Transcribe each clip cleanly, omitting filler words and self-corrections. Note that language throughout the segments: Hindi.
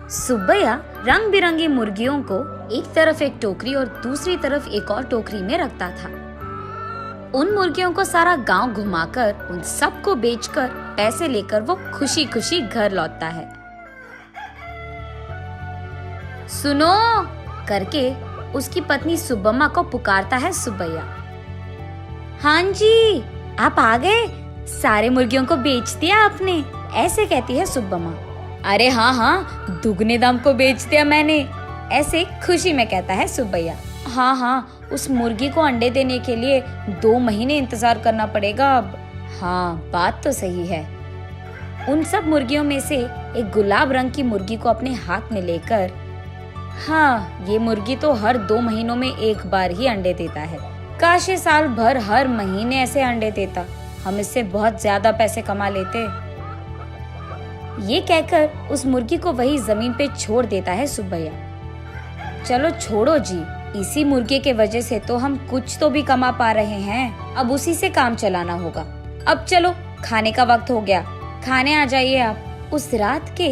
सुब्बैया रंग बिरंगी मुर्गियों को एक तरफ एक टोकरी और दूसरी तरफ एक और टोकरी में रखता था। उन मुर्गियों को सारा गांव घुमाकर उन सबको बेचकर पैसे लेकर वो खुशी खुशी घर लौटता है। सुनो करके उसकी पत्नी सुब्बम्मा को पुकारता है सुब्बैया। हाँ जी, आप आ गए, सारे मुर्गियों को बेच दिया आपने, ऐसे कहती है सुब्बम्मा। अरे हाँ हाँ, दुगने दाम को बेच दिया मैंने, ऐसे खुशी में कहता है सुब्बैया। हाँ हाँ, उस मुर्गी को अंडे देने के लिए 2 महीने इंतजार करना पड़ेगा अब। हाँ, बात तो सही है। उन सब मुर्गियों में से एक गुलाब रंग की मुर्गी को अपने हाथ में लेकर, हाँ, ये मुर्गी तो हर 2 महीनों में एक बार ही अंडे देता है। काश ये साल भर हर महीने ऐसे अंडे देता, हम इससे बहुत ज्यादा पैसे कमा लेते। ये कहकर उस मुर्गी को वही जमीन पे छोड़ देता है सुब्बैया। चलो छोड़ो जी, इसी मुर्गे के वजह से तो हम कुछ तो भी कमा पा रहे हैं, अब उसी से काम चलाना होगा। अब चलो, खाने का वक्त हो गया, खाने आ जाइए आप। उस रात के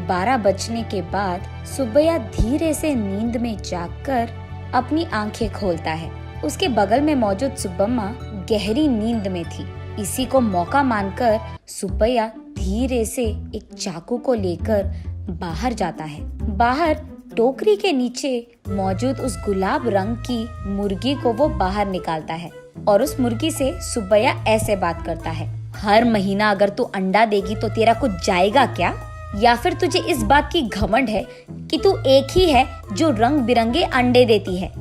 12 बजने के बाद सुब्बैया धीरे से नींद में जागकर अपनी आंखें खोलता है। उसके बगल में मौजूद सुब्बम्मा गहरी नींद में थी। इसी को मौका मानकर सुब्बैया धीरे से एक चाकू को लेकर बाहर जाता है। बाहर टोकरी के नीचे मौजूद उस गुलाब रंग की मुर्गी को वो बाहर निकालता है और उस मुर्गी से सुब्बैया ऐसे बात करता है। हर महीना अगर तू अंडा देगी तो तेरा कुछ जाएगा क्या? या फिर तुझे इस बात की घमंड है कि तू एक ही है जो रंग बिरंगे अंडे देती है?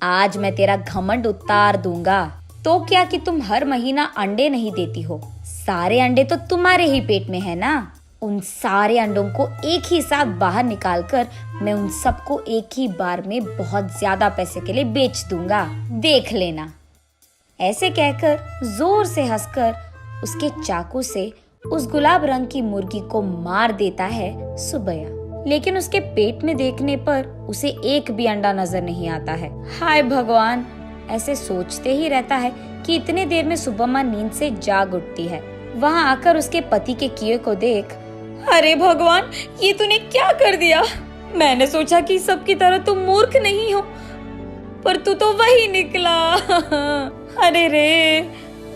आज मैं तेरा घमंड उतार दूंगा। तो क्या कि तुम हर महीना अंडे नहीं देती हो, सारे अंडे तो तुम्हारे ही पेट में है ना। उन सारे अंडों को एक ही साथ बाहर निकालकर मैं उन सबको एक ही बार में बहुत ज्यादा पैसे के लिए बेच दूंगा, देख लेना। ऐसे कहकर जोर से हंसकर उसके चाकू से उस गुलाब रंग की मुर्गी को मार देता है सुब्बैया। लेकिन उसके पेट में देखने पर उसे एक भी अंडा नजर नहीं आता है। हाय भगवान, ऐसे सोचते ही रहता है कि इतने देर में सुब्बम्मा नींद से जाग उठती है। वहाँ आकर उसके पति के किए को देख, अरे भगवान, ये तूने क्या कर दिया? मैंने सोचा कि सबकी तरह तुम मूर्ख नहीं हो, पर तू तो वही निकला। अरे रे,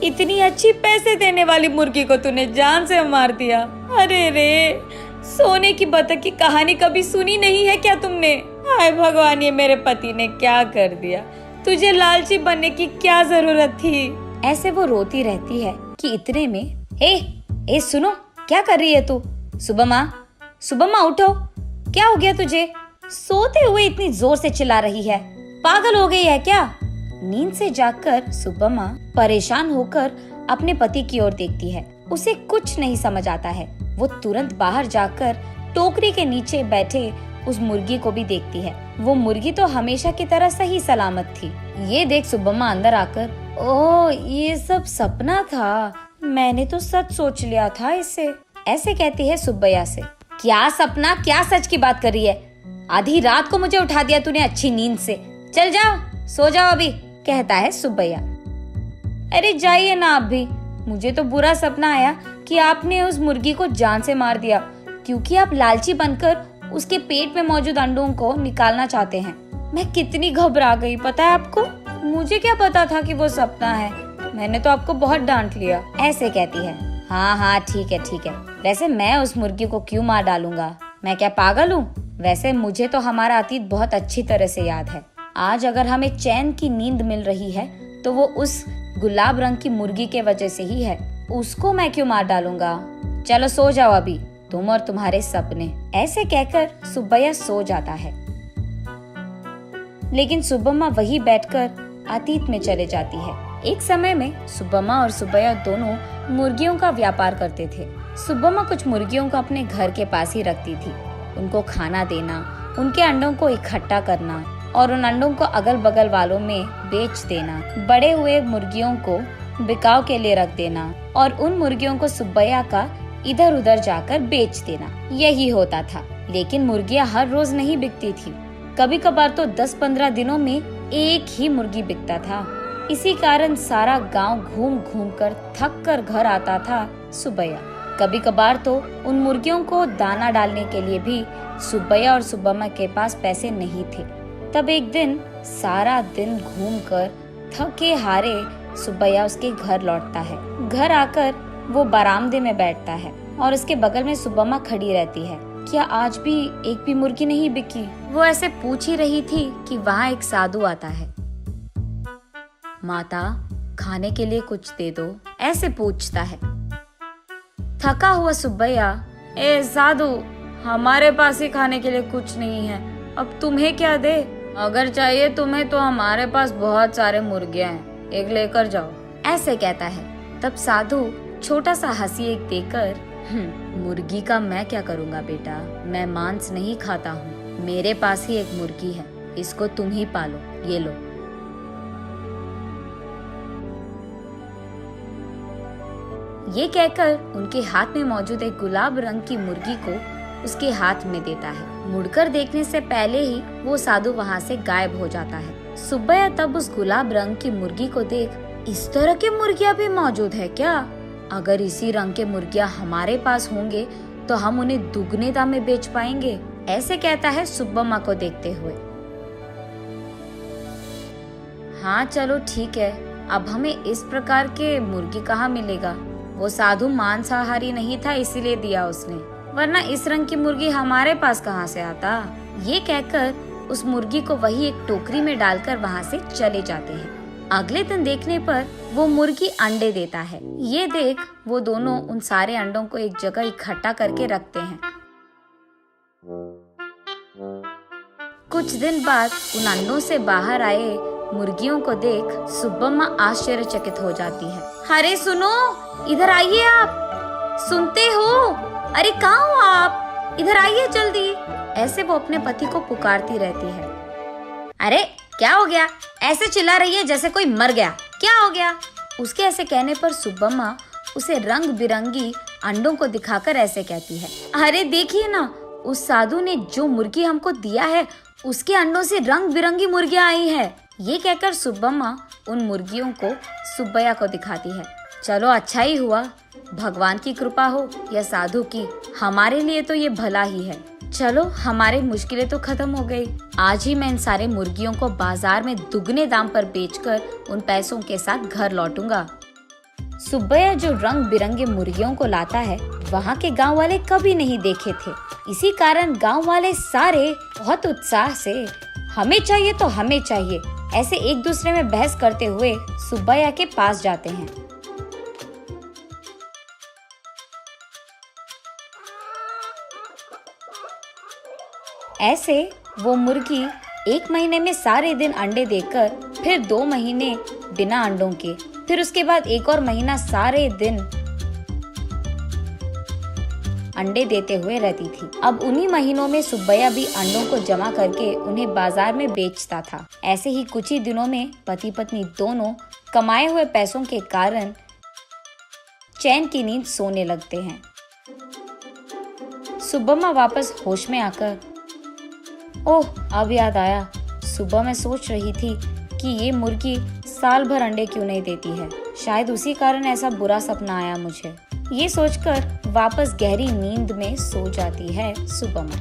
इतनी अच्छी पैसे देने वाली मुर्गी को तूने जान से मार दिया। अरे रे, सोने की बतख की कहानी कभी सुनी नहीं है क्या तुमने? हाय भगवान, ये मेरे पति ने क्या कर दिया? तुझे लालची बनने की क्या जरूरत थी? ऐसे वो रोती रहती है कि इतने में ए सुनो, क्या कर रही है तू? सुब्बम्मा, सुब्बम्मा उठो, क्या हो गया तुझे? सोते हुए इतनी जोर से चिल्ला रही है, पागल हो गई है क्या? नींद से जागकर सुब्बम्मा परेशान होकर अपने पति की ओर देखती है। उसे कुछ नहीं समझ आता है। वो तुरंत बाहर जाकर टोकरी के नीचे बैठे उस मुर्गी को भी देखती है। वो मुर्गी तो हमेशा की तरह सही सलामत थी। ये देख सुब्बम्मा अंदर आकर, ओह, ये सब सपना था, मैंने तो सच सोच लिया था इसे, ऐसे कहती है सुब्बैया से। क्या सपना, क्या सच की बात कर रही है? आधी रात को मुझे उठा दिया तूने अच्छी नींद से। चल जाओ, सो जाओ अभी, कहता है सुब्बैया। अरे जाइए ना आप भी, मुझे तो बुरा सपना आया कि आपने उस मुर्गी को जान से मार दिया, क्योंकि आप लालची बनकर उसके पेट में मौजूद अंडों को निकालना चाहते हैं। मैं कितनी घबरा गई पता है आपको? मुझे क्या पता था कि वो सपना है, मैंने तो आपको बहुत डांट लिया, ऐसे कहती है। हाँ हाँ, ठीक है ठीक है, वैसे मैं उस मुर्गी को क्यों मार डालूंगा, मैं क्या पागल हूँ? वैसे मुझे तो हमारा अतीत बहुत अच्छी तरह से याद है। आज अगर हमें चैन की नींद मिल रही है तो वो उस गुलाब रंग की मुर्गी के वजह से ही है, उसको मैं क्यों मार डालूंगा? चलो सो जाओ अभी, तुम और तुम्हारे सपने। ऐसे कहकर सुब्बैया सो जाता है। लेकिन सुब्बम्मा वही बैठकर अतीत में चले जाती है। एक समय में सुब्बम्मा और सुब्बैया दोनों मुर्गियों का व्यापार करते थे। सुब्बम्मा कुछ मुर्गियों को अपने घर के पास ही रखती थी। उनको खाना देना, उनके अंडों को इकट्ठा करना और उन अंडों को अगल बगल वालों में बेच देना, बड़े हुए मुर्गियों को बिकाव के लिए रख देना और उन मुर्गियों को सुब्बैया का इधर उधर जाकर बेच देना, यही होता था। लेकिन मुर्गियां हर रोज नहीं बिकती थी, कभी कभार तो 10-15 दिनों में एक ही मुर्गी बिकता था। इसी कारण सारा गांव घूम घूम कर थक कर घर आता था सुब्बैया। कभी कभार तो उन मुर्गियों को दाना डालने के लिए भी सुब्बैया और सुब्बम्मा के पास पैसे नहीं थे। तब एक दिन सारा दिन घूमकर थके हारे सुब्बैया उसके घर लौटता है। घर आकर वो बरामदे में बैठता है और उसके बगल में सुब्बम्मा खड़ी रहती है। क्या आज भी एक भी मुर्गी नहीं बिकी? वो ऐसे पूछ ही रही थी कि वहाँ एक साधु आता है। माता, खाने के लिए कुछ दे दो, ऐसे पूछता है। थका हुआ सुब्बैया, ए साधु, हमारे पास ही खाने के लिए कुछ नहीं है, अब तुम्हें क्या दे? अगर चाहिए तुम्हें तो हमारे पास बहुत सारे मुर्गियां हैं, एक लेकर जाओ, ऐसे कहता है। तब साधु छोटा सा हंसी एक देकर, मुर्गी का मैं क्या करूँगा बेटा, मैं मांस नहीं खाता हूँ, मेरे पास ही एक मुर्गी है, इसको तुम ही पालो, ये लो। ये कहकर उनके हाथ में मौजूद एक गुलाब रंग की मुर्गी को उसके हाथ में देता है। मुड़कर देखने से पहले ही वो साधु वहाँ से गायब हो जाता है। सुब्बैया तब उस गुलाब रंग की मुर्गी को देख, इस तरह की मुर्गियाँ भी मौजूद है क्या? अगर इसी रंग के मुर्गियाँ हमारे पास होंगे तो हम उन्हें दुगने दाम में बेच पाएंगे, ऐसे कहता है सुब्बम्मा को देखते हुए। हाँ चलो ठीक है, अब हमें इस प्रकार के मुर्गी कहाँ मिलेगा? वो साधु मांसाहारी नहीं था इसीलिए दिया उसने, वरना इस रंग की मुर्गी हमारे पास कहाँ से आता? ये कहकर उस मुर्गी को वही एक टोकरी में डालकर वहाँ से चले जाते हैं। अगले दिन देखने पर वो मुर्गी अंडे देता है। ये देख वो दोनों उन सारे अंडों को एक जगह इकट्ठा करके रखते हैं। कुछ दिन बाद उन अंडों से बाहर आए मुर्गियों को देख सुब्बम्मा आश्चर्यचकित हो जाती है। अरे सुनो, इधर आइए आप, सुनते हो? अरे कहाँ हो आप? इधर आइए जल्दी। ऐसे वो अपने पति को पुकारती रहती है। अरे क्या हो गया? ऐसे चिल्ला रही है जैसे कोई मर गया, क्या हो गया? उसके ऐसे कहने पर सुब्बम्मा उसे रंग बिरंगी अंडों को दिखाकर ऐसे कहती है, अरे देखिए ना, उस साधु ने जो मुर्गी हमको दिया है उसके अंडों से रंग बिरंगी मुर्गियाँ आई है। ये कहकर सुब्बम्मा उन मुर्गियों को सुब्बैया को दिखाती है। चलो अच्छा ही हुआ, भगवान की कृपा हो या साधु की, हमारे लिए तो ये भला ही है। चलो हमारी मुश्किलें तो खत्म हो गई। आज ही मैं इन सारे मुर्गियों को बाजार में दुगने दाम पर बेचकर उन पैसों के साथ घर लौटूंगा। सुब्बैया जो रंग बिरंगे मुर्गियों को लाता है वहाँ के गांव वाले कभी नहीं देखे थे। इसी कारण गांव वाले सारे बहुत उत्साह से हमें चाहिए तो हमें चाहिए ऐसे एक दूसरे में बहस करते हुए सुब्बैया के पास जाते हैं। ऐसे वो मुर्गी 1 महीने में सारे दिन अंडे देकर, फिर 2 महीने बिना अंडों के, फिर उसके बाद 1 और महीना सारे दिन अंडे देते हुए रहती थी। अब उन्हीं महीनों में सुब्बैया भी अंडों को जमा करके उन्हें बाजार में बेचता था। ऐसे ही कुछ ही दिनों में पति पत्नी दोनों कमाए हुए पैसों के कारण चैन की नींद सोने लगते हैं। सुब्बम्मा वापस होश में आकर, ओह अब याद आया, सुबह मैं सोच रही थी कि ये मुर्गी साल भर अंडे क्यों नहीं देती है, शायद उसी कारण ऐसा बुरा सपना आया मुझे। ये सोचकर वापस गहरी नींद में सो जाती है सुब्बम्मा।